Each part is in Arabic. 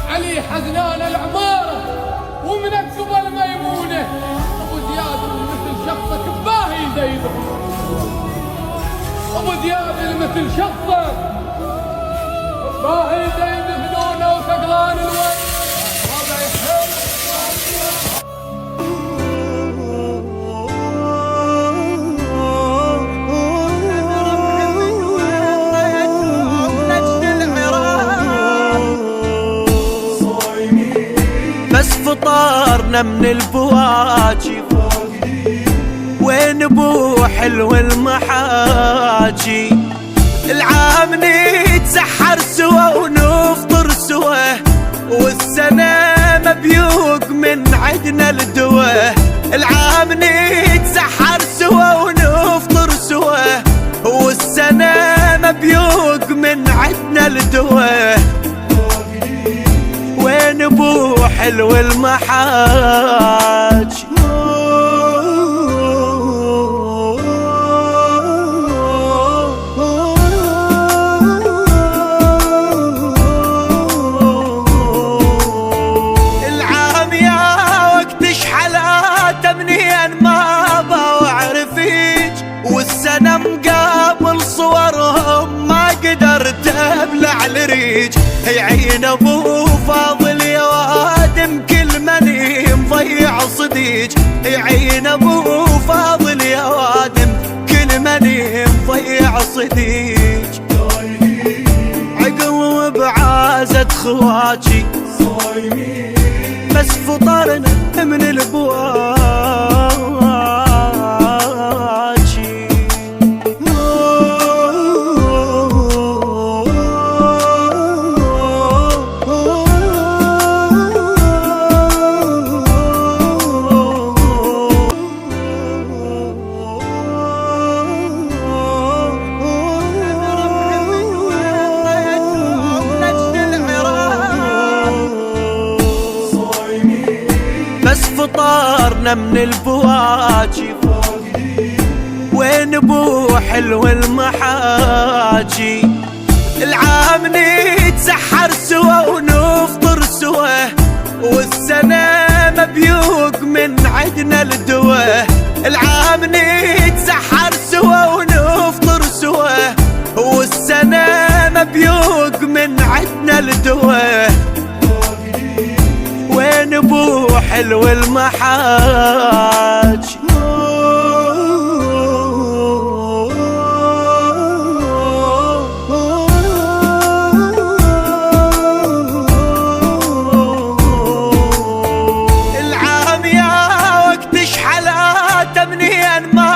علي حزنان العمارة ومن القبل ميمونة، أبو زياد مثل شخصك باهي زيده، أبو زياد مثل شخصك باهي زيد هدونه وثقلان الوجه. هذا يحب بس فطارنا من البواجي وين ابو حلو المحاجي، العام نتسحر سوا ونفطر سوا، والسنة مبيوق من عدنا الدوا، العام نتسحر سوا ونفطر سوا، والسنة مبيوق من عدنا الدوا، وين ابو حلو المحاج. العام يا وقت شحلاته منين ما بعرفيج، والسنة مقابل صورهم ما قدرت ابلع الريج، هي عين ابو فاضل يا وادم كل من مضيع صديج، هي عين ابو فاضل يا وادم كل من مضيع صديج، عقل بعازة خواتي بس فطرنا من البواجي. بس فطارنا من البواجي وين ابو حلو المحاجي، العام نتسحر سوا ونفطر سوا، والسنة مبيوق من عدنا الدوا، العام نتسحر سوا ونفطر سوا، والسنة مبيوق من عدنا الدوا، وين ابو حلو المحاج. العام يا وقت شحلاته منين ما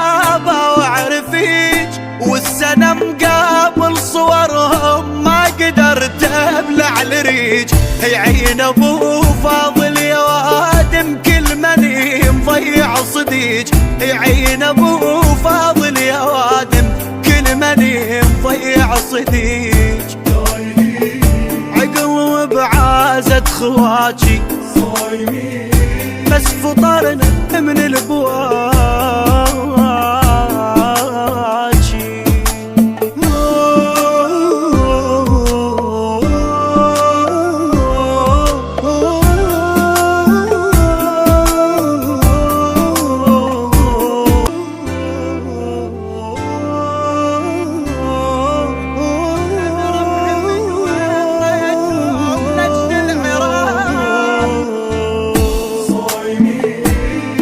بعرفيج، والسنة مقابل صورهم ما قدرت ابلع الريج، هي عين ابو فاضل يا وادم كل من مضيع صديج، هي عين ابو فاضل يا وادم كل من مضيع صديج، عقل بعازة خواتي بس فطرنا من البواجي.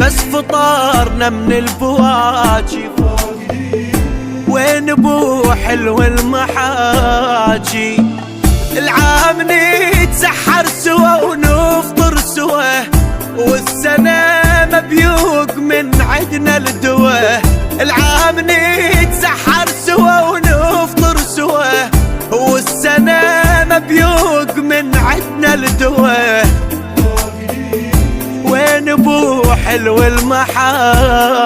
بس فطارنا من البواجي وين ابو حلو المحاجي، العام نتسحر سوا ونفطر سوا، والسنة مبيوق من عدنا الدوا، العام نتسحر سوا ونفطر سوا، والسنة مبيوق من عدنا الدوا، وين ابو حلو المحاج.